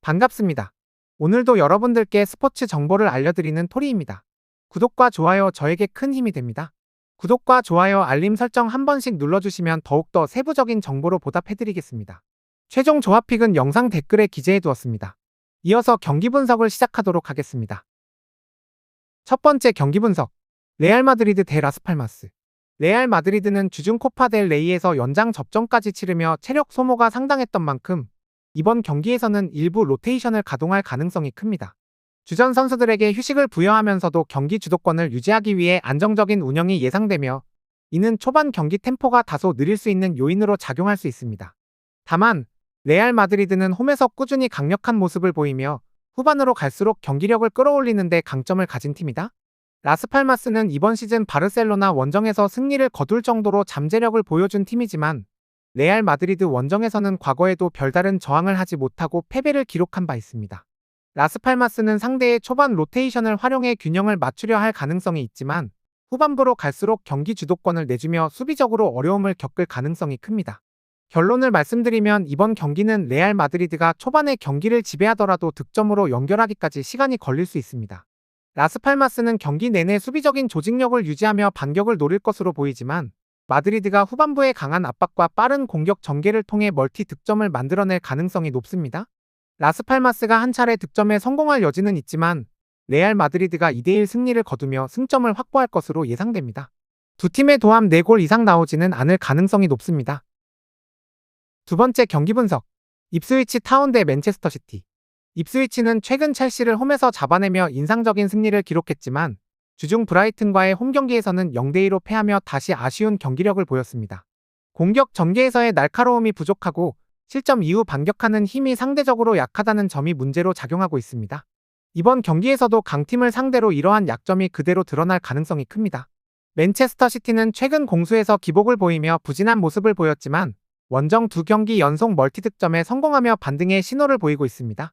반갑습니다. 오늘도 여러분들께 스포츠 정보를 알려드리는 토리입니다. 구독과 좋아요 저에게 큰 힘이 됩니다. 구독과 좋아요 알림 설정 한 번씩 눌러주시면 더욱더 세부적인 정보로 보답해드리겠습니다. 최종 조합픽은 영상 댓글에 기재해두었습니다. 이어서 경기 분석을 시작하도록 하겠습니다. 첫 번째 경기 분석. 레알 마드리드 대 라스팔마스. 레알 마드리드는 주중 코파 델 레이에서 연장 접전까지 치르며 체력 소모가 상당했던 만큼 이번 경기에서는 일부 로테이션을 가동할 가능성이 큽니다. 주전 선수들에게 휴식을 부여하면서도 경기 주도권을 유지하기 위해 안정적인 운영이 예상되며 이는 초반 경기 템포가 다소 느릴 수 있는 요인으로 작용할 수 있습니다. 다만 레알 마드리드는 홈에서 꾸준히 강력한 모습을 보이며 후반으로 갈수록 경기력을 끌어올리는 데 강점을 가진 팀이다. 라스팔마스는 이번 시즌 바르셀로나 원정에서 승리를 거둘 정도로 잠재력을 보여준 팀이지만 레알 마드리드 원정에서는 과거에도 별다른 저항을 하지 못하고 패배를 기록한 바 있습니다. 라스팔마스는 상대의 초반 로테이션을 활용해 균형을 맞추려 할 가능성이 있지만 후반부로 갈수록 경기 주도권을 내주며 수비적으로 어려움을 겪을 가능성이 큽니다. 결론을 말씀드리면 이번 경기는 레알 마드리드가 초반에 경기를 지배하더라도 득점으로 연결하기까지 시간이 걸릴 수 있습니다. 라스팔마스는 경기 내내 수비적인 조직력을 유지하며 반격을 노릴 것으로 보이지만 마드리드가 후반부에 강한 압박과 빠른 공격 전개를 통해 멀티 득점을 만들어낼 가능성이 높습니다. 라스팔마스가 한 차례 득점에 성공할 여지는 있지만 레알 마드리드가 2대1 승리를 거두며 승점을 확보할 것으로 예상됩니다. 두 팀의 도합 4골 이상 나오지는 않을 가능성이 높습니다. 두 번째 경기 분석. 입스위치 타운 대 맨체스터 시티. 입스위치는 최근 첼시를 홈에서 잡아내며 인상적인 승리를 기록했지만 주중 브라이튼과의 홈 경기에서는 0대2로 패하며 다시 아쉬운 경기력을 보였습니다. 공격 전개에서의 날카로움이 부족하고 실점 이후 반격하는 힘이 상대적으로 약하다는 점이 문제로 작용하고 있습니다. 이번 경기에서도 강팀을 상대로 이러한 약점이 그대로 드러날 가능성이 큽니다. 맨체스터 시티는 최근 공수에서 기복을 보이며 부진한 모습을 보였지만 원정 2경기 연속 멀티득점에 성공하며 반등의 신호를 보이고 있습니다.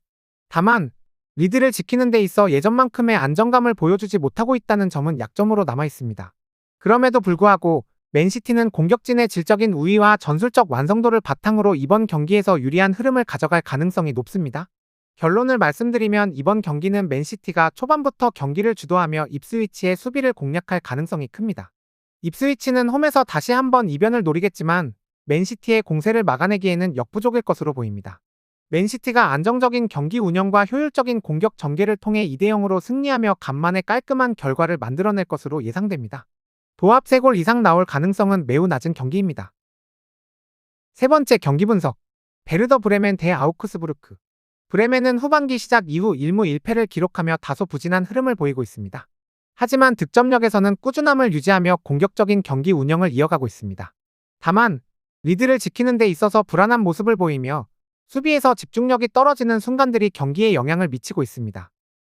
다만 리드를 지키는 데 있어 예전만큼의 안정감을 보여주지 못하고 있다는 점은 약점으로 남아있습니다. 그럼에도 불구하고 맨시티는 공격진의 질적인 우위와 전술적 완성도를 바탕으로 이번 경기에서 유리한 흐름을 가져갈 가능성이 높습니다. 결론을 말씀드리면 이번 경기는 맨시티가 초반부터 경기를 주도하며 입스위치의 수비를 공략할 가능성이 큽니다. 입스위치는 홈에서 다시 한번 이변을 노리겠지만 맨시티의 공세를 막아내기에는 역부족일 것으로 보입니다. 맨시티가 안정적인 경기 운영과 효율적인 공격 전개를 통해 2대0으로 승리하며 간만에 깔끔한 결과를 만들어낼 것으로 예상됩니다. 도합 3골 이상 나올 가능성은 매우 낮은 경기입니다. 세 번째 경기 분석. 베르더 브레멘 대 아우크스부르크. 브레멘은 후반기 시작 이후 1무 1패를 기록하며 다소 부진한 흐름을 보이고 있습니다. 하지만 득점력에서는 꾸준함을 유지하며 공격적인 경기 운영을 이어가고 있습니다. 다만 리드를 지키는 데 있어서 불안한 모습을 보이며 수비에서 집중력이 떨어지는 순간들이 경기에 영향을 미치고 있습니다.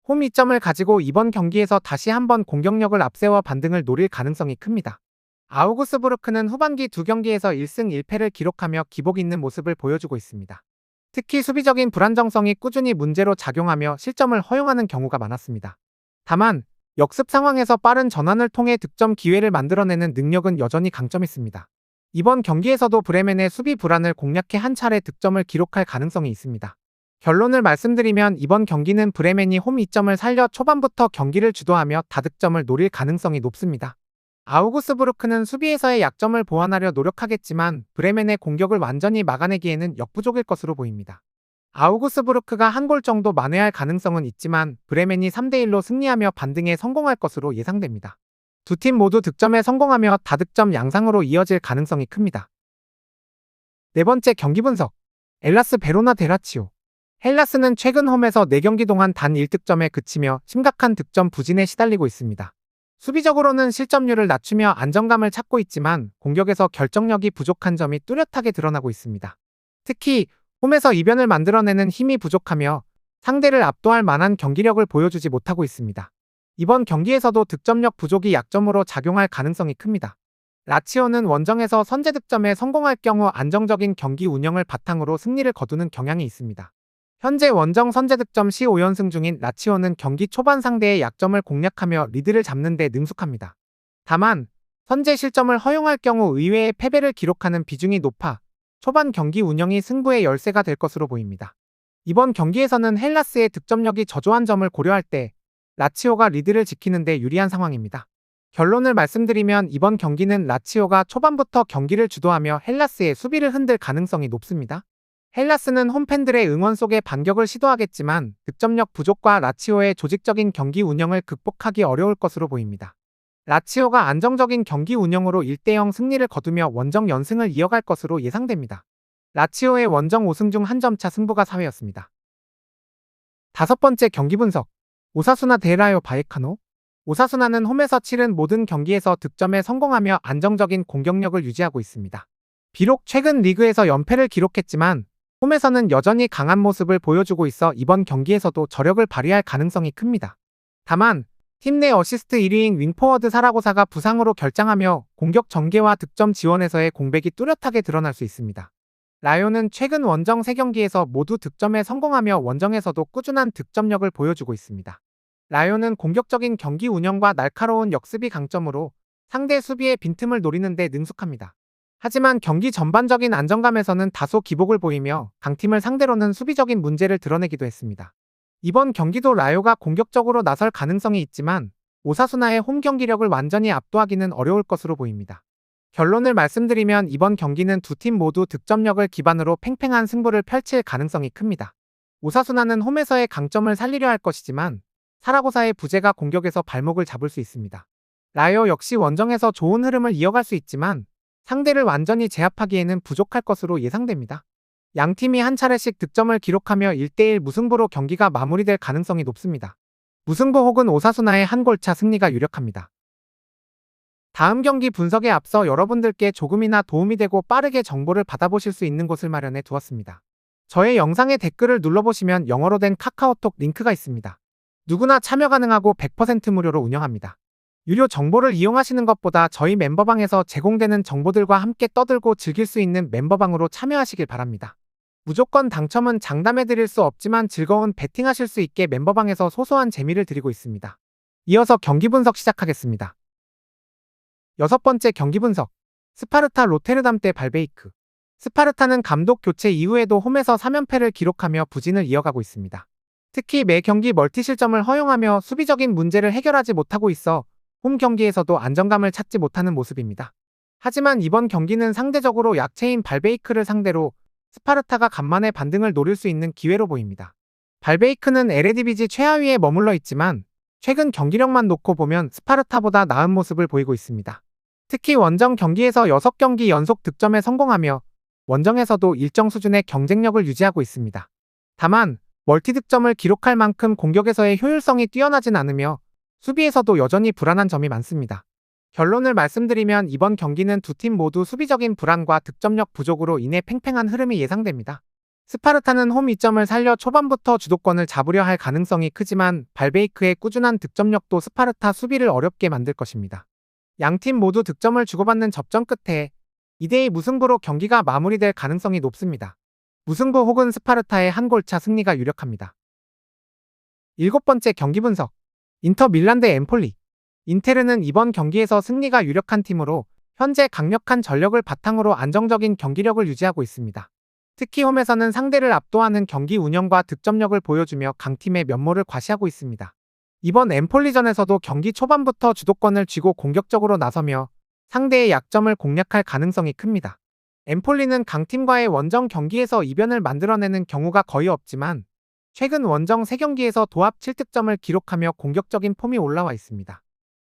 홈 이점을 가지고 이번 경기에서 다시 한번 공격력을 앞세워 반등을 노릴 가능성이 큽니다. 아우그스부르크는 후반기 2경기에서 1승 1패를 기록하며 기복 있는 모습을 보여주고 있습니다. 특히 수비적인 불안정성이 꾸준히 문제로 작용하며 실점을 허용하는 경우가 많았습니다. 다만 역습 상황에서 빠른 전환을 통해 득점 기회를 만들어내는 능력은 여전히 강점있습니다. 이번 경기에서도 브레멘의 수비 불안을 공략해 한 차례 득점을 기록할 가능성이 있습니다. 결론을 말씀드리면 이번 경기는 브레멘이 홈 이점을 살려 초반부터 경기를 주도하며 다득점을 노릴 가능성이 높습니다. 아우구스부르크는 수비에서의 약점을 보완하려 노력하겠지만 브레멘의 공격을 완전히 막아내기에는 역부족일 것으로 보입니다. 아우구스부르크가 한 골 정도 만회할 가능성은 있지만 브레멘이 3대1로 승리하며 반등에 성공할 것으로 예상됩니다. 두 팀 모두 득점에 성공하며 다득점 양상으로 이어질 가능성이 큽니다. 네 번째 경기 분석. 엘라스 베로나 대 라치오. 헬라스는 최근 홈에서 4경기 동안 단 1득점에 그치며 심각한 득점 부진에 시달리고 있습니다. 수비적으로는 실점률을 낮추며 안정감을 찾고 있지만 공격에서 결정력이 부족한 점이 뚜렷하게 드러나고 있습니다. 특히 홈에서 이변을 만들어내는 힘이 부족하며 상대를 압도할 만한 경기력을 보여주지 못하고 있습니다. 이번 경기에서도 득점력 부족이 약점으로 작용할 가능성이 큽니다. 라치오는 원정에서 선제 득점에 성공할 경우 안정적인 경기 운영을 바탕으로 승리를 거두는 경향이 있습니다. 현재 원정 선제 득점 시 5연승 중인 라치오는 경기 초반 상대의 약점을 공략하며 리드를 잡는 데 능숙합니다. 다만 선제 실점을 허용할 경우 의외의 패배를 기록하는 비중이 높아 초반 경기 운영이 승부의 열쇠가 될 것으로 보입니다. 이번 경기에서는 헬라스의 득점력이 저조한 점을 고려할 때 라치오가 리드를 지키는 데 유리한 상황입니다. 결론을 말씀드리면 이번 경기는 라치오가 초반부터 경기를 주도하며 헬라스의 수비를 흔들 가능성이 높습니다. 헬라스는 홈팬들의 응원 속에 반격을 시도하겠지만 득점력 부족과 라치오의 조직적인 경기 운영을 극복하기 어려울 것으로 보입니다. 라치오가 안정적인 경기 운영으로 1대0 승리를 거두며 원정 연승을 이어갈 것으로 예상됩니다. 라치오의 원정 5승 중 1점차 승부가 사회였습니다. 다섯 번째 경기 분석. 오사수나 대 라요 바이에카노. 오사수나는 홈에서 치른 모든 경기에서 득점에 성공하며 안정적인 공격력을 유지하고 있습니다. 비록 최근 리그에서 연패를 기록했지만 홈에서는 여전히 강한 모습을 보여주고 있어 이번 경기에서도 저력을 발휘할 가능성이 큽니다. 다만 팀 내 어시스트 1위인 윙포워드 사라고사가 부상으로 결장하며 공격 전개와 득점 지원에서의 공백이 뚜렷하게 드러날 수 있습니다. 라요는 최근 원정 3경기에서 모두 득점에 성공하며 원정에서도 꾸준한 득점력을 보여주고 있습니다. 라요는 공격적인 경기 운영과 날카로운 역습이 강점으로 상대 수비의 빈틈을 노리는 데 능숙합니다. 하지만 경기 전반적인 안정감에서는 다소 기복을 보이며 강팀을 상대로는 수비적인 문제를 드러내기도 했습니다. 이번 경기도 라요가 공격적으로 나설 가능성이 있지만 오사수나의 홈 경기력을 완전히 압도하기는 어려울 것으로 보입니다. 결론을 말씀드리면 이번 경기는 두 팀 모두 득점력을 기반으로 팽팽한 승부를 펼칠 가능성이 큽니다. 오사수나는 홈에서의 강점을 살리려 할 것이지만 사라고사의 부재가 공격에서 발목을 잡을 수 있습니다. 라요 역시 원정에서 좋은 흐름을 이어갈 수 있지만 상대를 완전히 제압하기에는 부족할 것으로 예상됩니다. 양팀이 한 차례씩 득점을 기록하며 1대1 무승부로 경기가 마무리될 가능성이 높습니다. 무승부 혹은 오사수나의 한 골차 승리가 유력합니다. 다음 경기 분석에 앞서 여러분들께 조금이나 도움이 되고 빠르게 정보를 받아보실 수 있는 곳을 마련해 두었습니다. 저의 영상에 댓글을 눌러보시면 영어로 된 카카오톡 링크가 있습니다. 누구나 참여 가능하고 100% 무료로 운영합니다. 유료 정보를 이용하시는 것보다 저희 멤버방에서 제공되는 정보들과 함께 떠들고 즐길 수 있는 멤버방으로 참여하시길 바랍니다. 무조건 당첨은 장담해드릴 수 없지만 즐거운 배팅하실 수 있게 멤버방에서 소소한 재미를 드리고 있습니다. 이어서 경기 분석 시작하겠습니다. 여섯 번째 경기 분석. 스파르타 로테르담 대 발베이크. 스파르타는 감독 교체 이후에도 홈에서 3연패를 기록하며 부진을 이어가고 있습니다. 특히 매 경기 멀티 실점을 허용하며 수비적인 문제를 해결하지 못하고 있어 홈 경기에서도 안정감을 찾지 못하는 모습입니다. 하지만 이번 경기는 상대적으로 약체인 발베이크를 상대로 스파르타가 간만에 반등을 노릴 수 있는 기회로 보입니다. 발베이크는 에레디비지 최하위에 머물러 있지만 최근 경기력만 놓고 보면 스파르타보다 나은 모습을 보이고 있습니다. 특히 원정 경기에서 6경기 연속 득점에 성공하며 원정에서도 일정 수준의 경쟁력을 유지하고 있습니다. 다만 멀티 득점을 기록할 만큼 공격에서의 효율성이 뛰어나진 않으며 수비에서도 여전히 불안한 점이 많습니다. 결론을 말씀드리면 이번 경기는 두 팀 모두 수비적인 불안과 득점력 부족으로 인해 팽팽한 흐름이 예상됩니다. 스파르타는 홈 이점을 살려 초반부터 주도권을 잡으려 할 가능성이 크지만 발베이크의 꾸준한 득점력도 스파르타 수비를 어렵게 만들 것입니다. 양팀 모두 득점을 주고받는 접전 끝에 2대2 무승부로 경기가 마무리될 가능성이 높습니다. 무승부 혹은 스파르타의 한 골차 승리가 유력합니다. 일곱 번째 경기 분석. 인터 밀란 대 엠폴리. 인테르는 이번 경기에서 승리가 유력한 팀으로 현재 강력한 전력을 바탕으로 안정적인 경기력을 유지하고 있습니다. 특히 홈에서는 상대를 압도하는 경기 운영과 득점력을 보여주며 강팀의 면모를 과시하고 있습니다. 이번 엠폴리전에서도 경기 초반부터 주도권을 쥐고 공격적으로 나서며 상대의 약점을 공략할 가능성이 큽니다. 엠폴리는 강팀과의 원정 경기에서 이변을 만들어내는 경우가 거의 없지만 최근 원정 3경기에서 도합 7득점을 기록하며 공격적인 폼이 올라와 있습니다.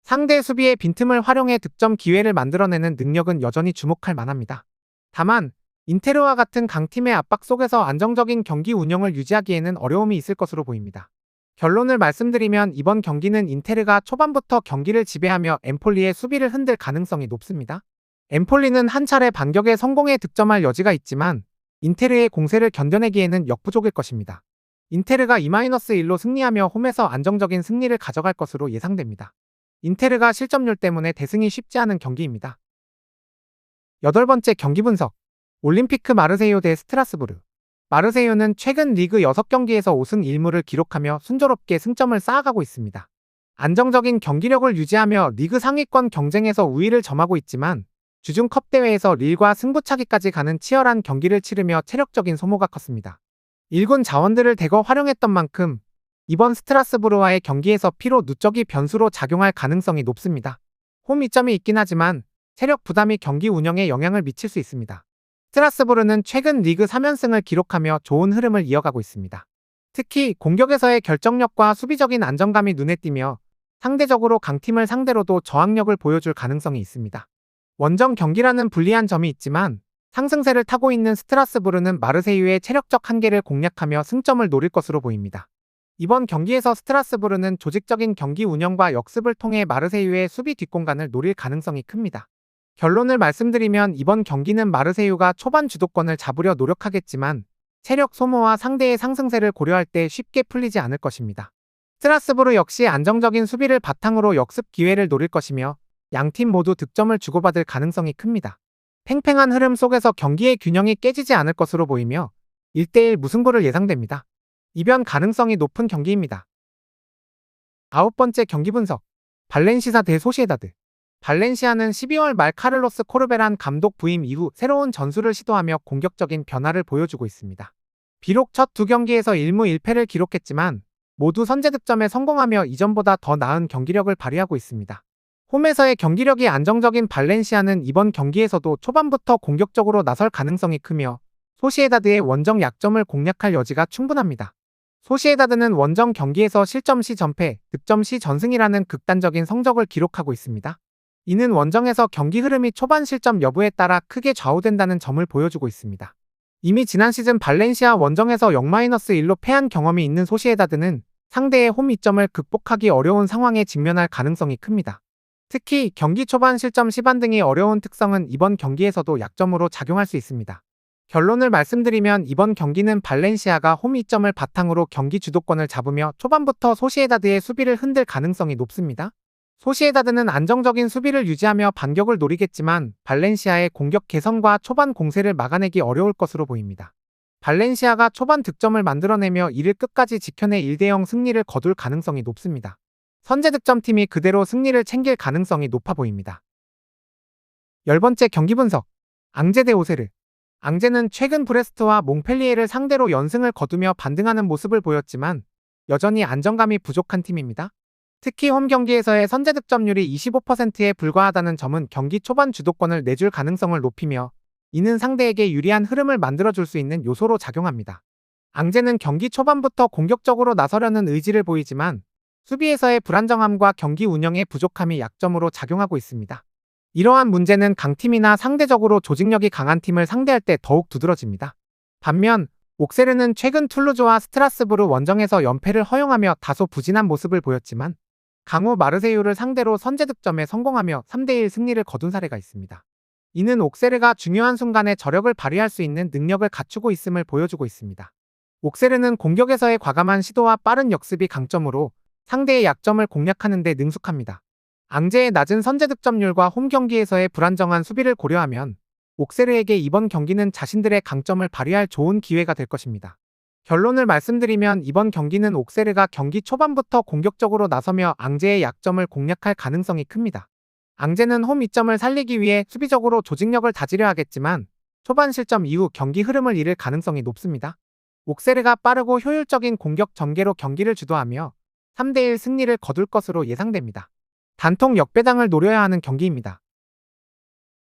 상대 수비의 빈틈을 활용해 득점 기회를 만들어내는 능력은 여전히 주목할 만합니다. 다만 인테르와 같은 강팀의 압박 속에서 안정적인 경기 운영을 유지하기에는 어려움이 있을 것으로 보입니다. 결론을 말씀드리면 이번 경기는 인테르가 초반부터 경기를 지배하며 엠폴리의 수비를 흔들 가능성이 높습니다. 엠폴리는 한 차례 반격에 성공해 득점할 여지가 있지만 인테르의 공세를 견뎌내기에는 역부족일 것입니다. 인테르가 2-1로 승리하며 홈에서 안정적인 승리를 가져갈 것으로 예상됩니다. 인테르가 실점률 때문에 대승이 쉽지 않은 경기입니다. 여덟 번째 경기 분석. 올림피크 마르세유 대 스트라스부르. 마르세유는 최근 리그 6경기에서 5승 1무를 기록하며 순조롭게 승점을 쌓아가고 있습니다. 안정적인 경기력을 유지하며 리그 상위권 경쟁에서 우위를 점하고 있지만 주중 컵 대회에서 릴과 승부차기까지 가는 치열한 경기를 치르며 체력적인 소모가 컸습니다. 일군 자원들을 대거 활용했던 만큼 이번 스트라스부르와의 경기에서 피로 누적이 변수로 작용할 가능성이 높습니다. 홈 이점이 있긴 하지만 체력 부담이 경기 운영에 영향을 미칠 수 있습니다. 스트라스부르는 최근 리그 3연승을 기록하며 좋은 흐름을 이어가고 있습니다. 특히 공격에서의 결정력과 수비적인 안정감이 눈에 띄며 상대적으로 강팀을 상대로도 저항력을 보여줄 가능성이 있습니다. 원정 경기라는 불리한 점이 있지만 상승세를 타고 있는 스트라스부르는 마르세유의 체력적 한계를 공략하며 승점을 노릴 것으로 보입니다. 이번 경기에서 스트라스부르는 조직적인 경기 운영과 역습을 통해 마르세유의 수비 뒷공간을 노릴 가능성이 큽니다. 결론을 말씀드리면 이번 경기는 마르세유가 초반 주도권을 잡으려 노력하겠지만 체력 소모와 상대의 상승세를 고려할 때 쉽게 풀리지 않을 것입니다. 스트라스부르 역시 안정적인 수비를 바탕으로 역습 기회를 노릴 것이며 양팀 모두 득점을 주고받을 가능성이 큽니다. 팽팽한 흐름 속에서 경기의 균형이 깨지지 않을 것으로 보이며 1대1 무승부를 예상됩니다. 이변 가능성이 높은 경기입니다. 9번째 경기 분석. 발렌시아 대 소시에다드. 발렌시아는 12월 말 카를로스 코르베란 감독 부임 이후 새로운 전술을 시도하며 공격적인 변화를 보여주고 있습니다. 비록 첫 두 경기에서 1무 1패를 기록했지만 모두 선제 득점에 성공하며 이전보다 더 나은 경기력을 발휘하고 있습니다. 홈에서의 경기력이 안정적인 발렌시아는 이번 경기에서도 초반부터 공격적으로 나설 가능성이 크며 소시에다드의 원정 약점을 공략할 여지가 충분합니다. 소시에다드는 원정 경기에서 실점 시 전패, 득점 시 전승이라는 극단적인 성적을 기록하고 있습니다. 이는 원정에서 경기 흐름이 초반 실점 여부에 따라 크게 좌우된다는 점을 보여주고 있습니다. 이미 지난 시즌 발렌시아 원정에서 0-1로 패한 경험이 있는 소시에다드는 상대의 홈 이점을 극복하기 어려운 상황에 직면할 가능성이 큽니다. 특히 경기 초반 실점 시반 등이 어려운 특성은 이번 경기에서도 약점으로 작용할 수 있습니다. 결론을 말씀드리면 이번 경기는 발렌시아가 홈 이점을 바탕으로 경기 주도권을 잡으며 초반부터 소시에다드의 수비를 흔들 가능성이 높습니다. 소시에다드는 안정적인 수비를 유지하며 반격을 노리겠지만 발렌시아의 공격 개선과 초반 공세를 막아내기 어려울 것으로 보입니다. 발렌시아가 초반 득점을 만들어내며 이를 끝까지 지켜내 1대0 승리를 거둘 가능성이 높습니다. 선제 득점팀이 그대로 승리를 챙길 가능성이 높아 보입니다. 10번째 경기 분석. 앙제 대 오세르. 앙제는 최근 브레스트와 몽펠리에를 상대로 연승을 거두며 반등하는 모습을 보였지만 여전히 안정감이 부족한 팀입니다. 특히 홈 경기에서의 선제 득점률이 25%에 불과하다는 점은 경기 초반 주도권을 내줄 가능성을 높이며 이는 상대에게 유리한 흐름을 만들어줄 수 있는 요소로 작용합니다. 앙제는 경기 초반부터 공격적으로 나서려는 의지를 보이지만 수비에서의 불안정함과 경기 운영의 부족함이 약점으로 작용하고 있습니다. 이러한 문제는 강팀이나 상대적으로 조직력이 강한 팀을 상대할 때 더욱 두드러집니다. 반면 옥세르는 최근 툴루즈와 스트라스부르 원정에서 연패를 허용하며 다소 부진한 모습을 보였지만 강호 마르세유를 상대로 선제 득점에 성공하며 3대1 승리를 거둔 사례가 있습니다. 이는 옥세르가 중요한 순간에 저력을 발휘할 수 있는 능력을 갖추고 있음을 보여주고 있습니다. 옥세르는 공격에서의 과감한 시도와 빠른 역습이 강점으로 상대의 약점을 공략하는 데 능숙합니다. 앙제의 낮은 선제 득점률과 홈 경기에서의 불안정한 수비를 고려하면 옥세르에게 이번 경기는 자신들의 강점을 발휘할 좋은 기회가 될 것입니다. 결론을 말씀드리면 이번 경기는 옥세르가 경기 초반부터 공격적으로 나서며 앙제의 약점을 공략할 가능성이 큽니다. 앙제는 홈 이점을 살리기 위해 수비적으로 조직력을 다지려 하겠지만 초반 실점 이후 경기 흐름을 잃을 가능성이 높습니다. 옥세르가 빠르고 효율적인 공격 전개로 경기를 주도하며 3대1 승리를 거둘 것으로 예상됩니다. 단통 역배당을 노려야 하는 경기입니다.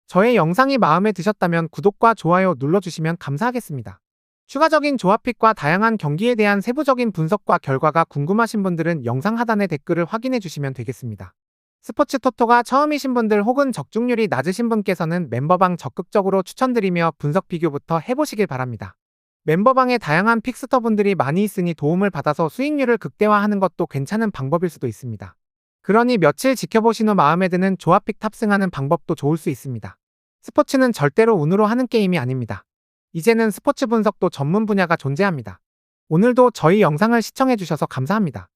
저의 영상이 마음에 드셨다면 구독과 좋아요 눌러주시면 감사하겠습니다. 추가적인 조합픽과 다양한 경기에 대한 세부적인 분석과 결과가 궁금하신 분들은 영상 하단의 댓글을 확인해 주시면 되겠습니다. 스포츠 토토가 처음이신 분들 혹은 적중률이 낮으신 분께서는 멤버방 적극적으로 추천드리며 분석 비교부터 해보시길 바랍니다. 멤버방에 다양한 픽스터분들이 많이 있으니 도움을 받아서 수익률을 극대화하는 것도 괜찮은 방법일 수도 있습니다. 그러니 며칠 지켜보신 후 마음에 드는 조합픽 탑승하는 방법도 좋을 수 있습니다. 스포츠는 절대로 운으로 하는 게임이 아닙니다. 이제는 스포츠 분석도 전문 분야가 존재합니다. 오늘도 저희 영상을 시청해주셔서 감사합니다.